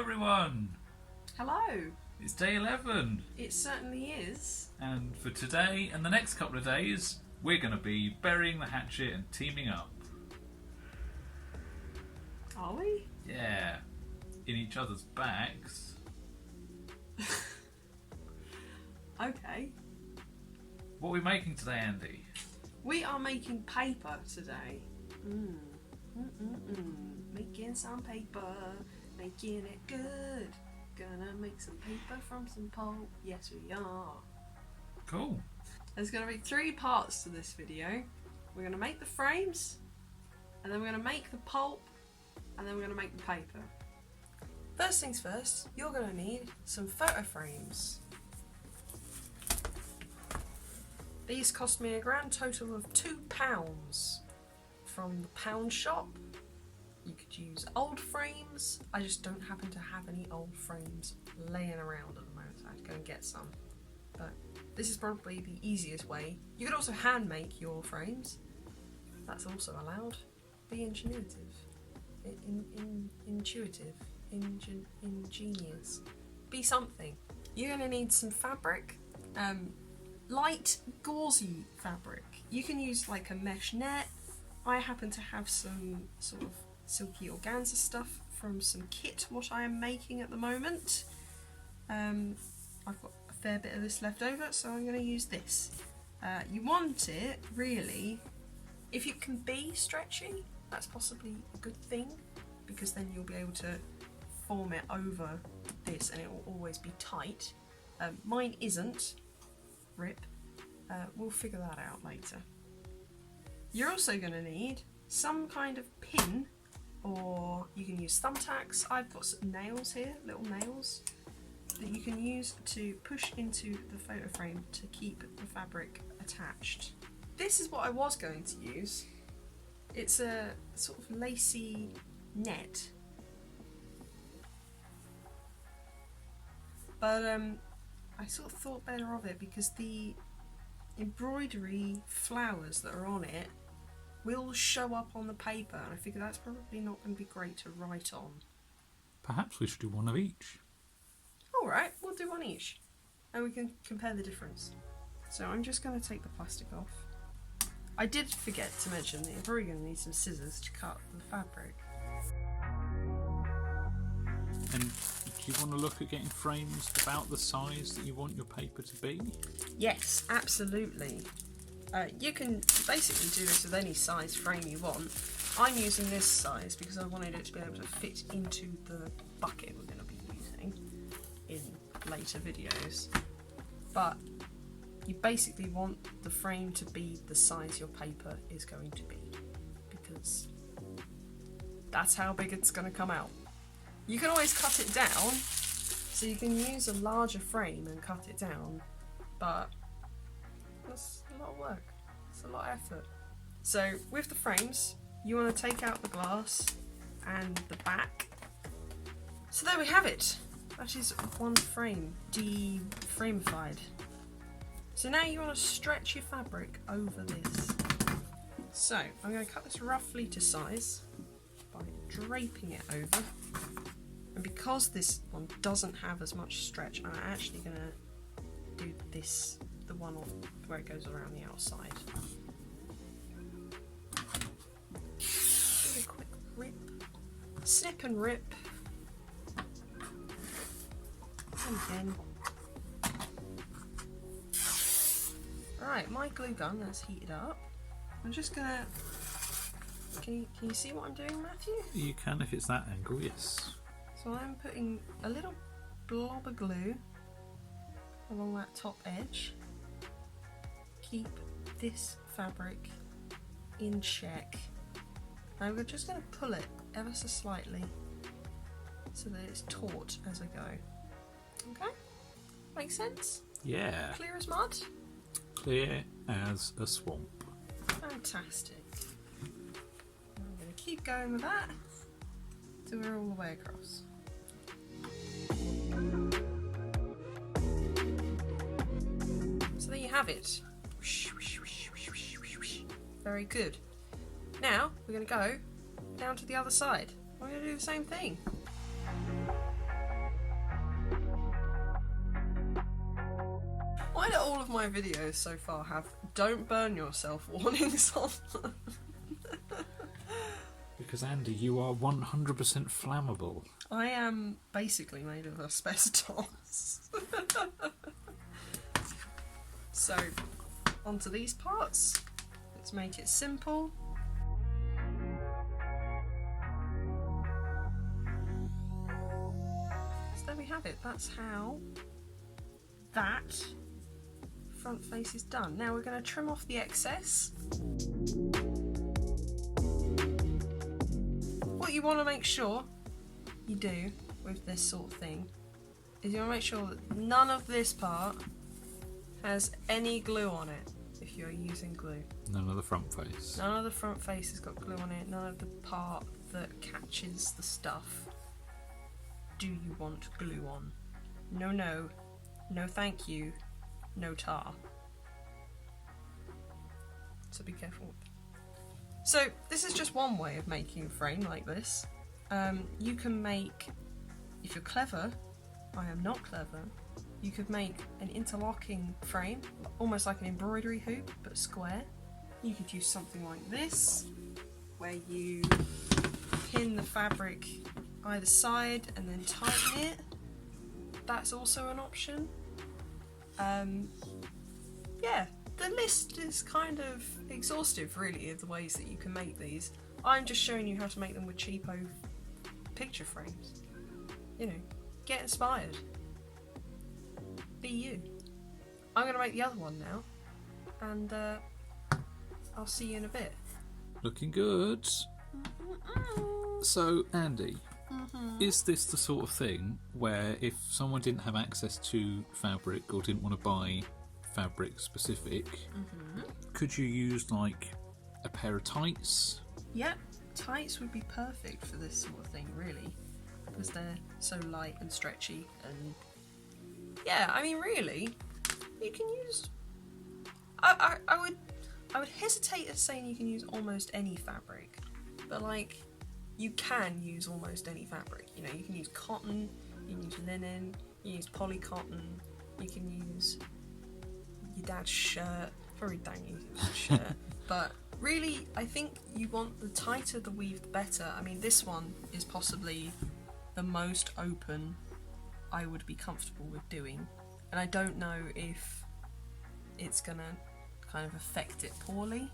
everyone! Hello! It's day 11. It certainly is. And for today and the next couple of days, we're going to be burying the hatchet and teaming up. Are we? Yeah. In each other's backs. Okay. What are we making today, Andy? We are making paper today. Making some paper. Making it good. Gonna make some paper from some pulp. Yes, we are. Cool. There's gonna be 3 parts to this video. We're gonna make the frames, and then we're gonna make the pulp, and then we're gonna make the paper. First things first, you're gonna need some photo frames. These cost me a grand total of £2 from the pound shop. You could use old frames. I just don't happen to have any old frames laying around at the moment, so I had to go and get some. But this is probably the easiest way. You could also hand make your frames. That's also allowed. Be ingenuitive. Intuitive. Ingenious. Be something. You're going to need some fabric. Light, gauzy fabric. You can use like a mesh net. I happen to have some sort of silky organza stuff from some kit what I am making at the moment. I've got a fair bit of this left over, so I'm going to use this. You want it, really, if you can be stretchy, that's possibly a good thing, because then you'll be able to form it over this and it will always be tight. Mine isn't. Rip. We'll figure that out later. You're also going to need some kind of pin, or you can use thumbtacks. I've got some nails here, little nails, that you can use to push into the photo frame to keep the fabric attached. This is what I was going to use. It's a sort of lacy net. But I sort of thought better of it because the embroidery flowers that are on it will show up on the paper, and I figure that's probably not going to be great to write on. Perhaps we should do one of each. Alright, we'll do one each, and we can compare the difference. So I'm just going to take the plastic off. I did forget to mention that you're probably going to need some scissors to cut the fabric. And do you want to look at getting frames about the size that you want your paper to be? Yes, absolutely. You can basically do this with any size frame you want. I'm using this size because I wanted it to be able to fit into the bucket we're going to be using in later videos. But you basically want the frame to be the size your paper is going to be, because that's how big it's going to come out. You can always cut it down, so you can use a larger frame and cut it down, but that's a lot of work. It's a lot of effort. So with the frames, you want to take out the glass and the back. So there we have it. That is one frame, de-framified. So now you want to stretch your fabric over this. So I'm going to cut this roughly to size by draping it over. And because this one doesn't have as much stretch, I'm actually going to do this, the one where it goes around the outside. Do a quick rip, snip and rip, and again. Right, my glue gun that's heated up. I'm just gonna. Can you see what I'm doing, Matthew? You can if it's that angle, yes. So I'm putting a little blob of glue along that top edge. Keep this fabric in check. Now we're just going to pull it ever so slightly so that it's taut as I go. Okay? Makes sense? Yeah. Clear as mud? Clear as a swamp. Fantastic. I'm going to keep going with that till we're all the way across. So there you have it. Very good. Now we're going to go down to the other side. We're going to do the same thing. Why do all of my videos so far have "don't burn yourself" warnings on them? Because Andy, you are 100% flammable. I am basically made of asbestos. So, onto these parts. Let's make it simple. So there we have it. That's how that front face is done. Now we're going to trim off the excess. What you want to make sure you do with this sort of thing is you want to make sure that none of this part has any glue on it if you're using glue. None of the front face. None of the front face has got glue on it, none of the part that catches the stuff. Do you want glue on? No, no. No thank you. No tar. So be careful. So this is just one way of making a frame like this. You can make, if you're clever, I am not clever, you could make an interlocking frame, almost like an embroidery hoop, but square. You could use something like this, where you pin the fabric either side and then tighten it. That's also an option. Yeah, the list is kind of exhaustive, really, of the ways that you can make these. I'm just showing you how to make them with cheapo picture frames. You know, get inspired. Be you. I'm going to make the other one now, and I'll see you in a bit. Looking good. So, Andy, is this the sort of thing where if someone didn't have access to fabric or didn't want to buy fabric specific, could you use like a pair of tights? Yep, tights would be perfect for this sort of thing, really, because they're so light and stretchy. And yeah, I mean, really, you can use. I would hesitate at saying you can use almost any fabric, but like, you can use almost any fabric. You know, you can use cotton, you can use linen, you can use polycotton, you can use your dad's shirt. Probably don't use your dad's shirt, but really, I think you want the tighter the weave, the better. I mean, this one is possibly the most open I would be comfortable with doing, and I don't know if it's gonna kind of affect it poorly.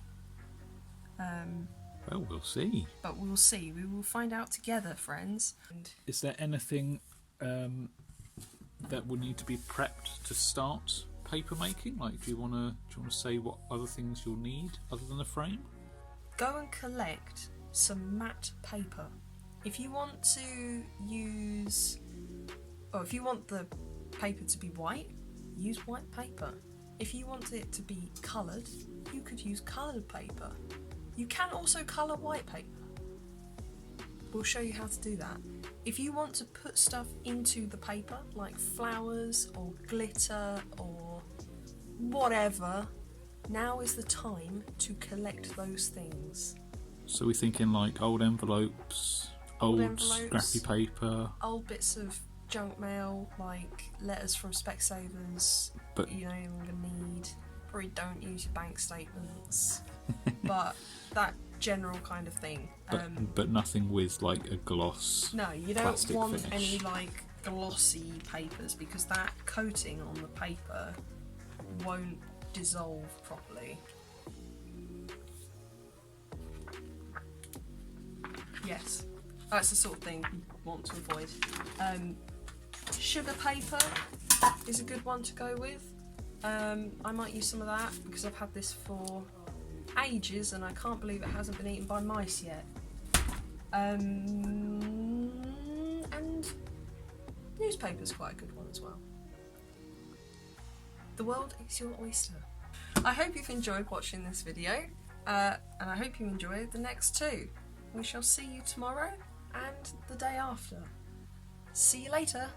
Well, we'll see. But we'll see. We will find out together, friends. And is there anything that will need to be prepped to start paper making? Like, do you want to say what other things you'll need other than a frame? Go and collect some matte paper. If you want to use, or if you want the paper to be white, use white paper. If you want it to be coloured, you could use coloured paper. You can also colour white paper. We'll show you how to do that. If you want to put stuff into the paper, like flowers or glitter or whatever, now is the time to collect those things. So we're thinking like old envelopes, old scrappy paper, old bits of junk mail, like letters from Specsavers, but you know you're gonna need. Probably don't use your bank statements, but that general kind of thing. But nothing with like a gloss. No, you don't want finish. any like glossy papers, because that coating on the paper won't dissolve properly. Yes, that's the sort of thing you want to avoid. Sugar paper is a good one to go with. I might use some of that because I've had this for ages and I can't believe it hasn't been eaten by mice yet. And newspaper's quite a good one as well. The world is your oyster. I hope you've enjoyed watching this video, and I hope you enjoy the next two. We shall see you tomorrow and the day after. See you later.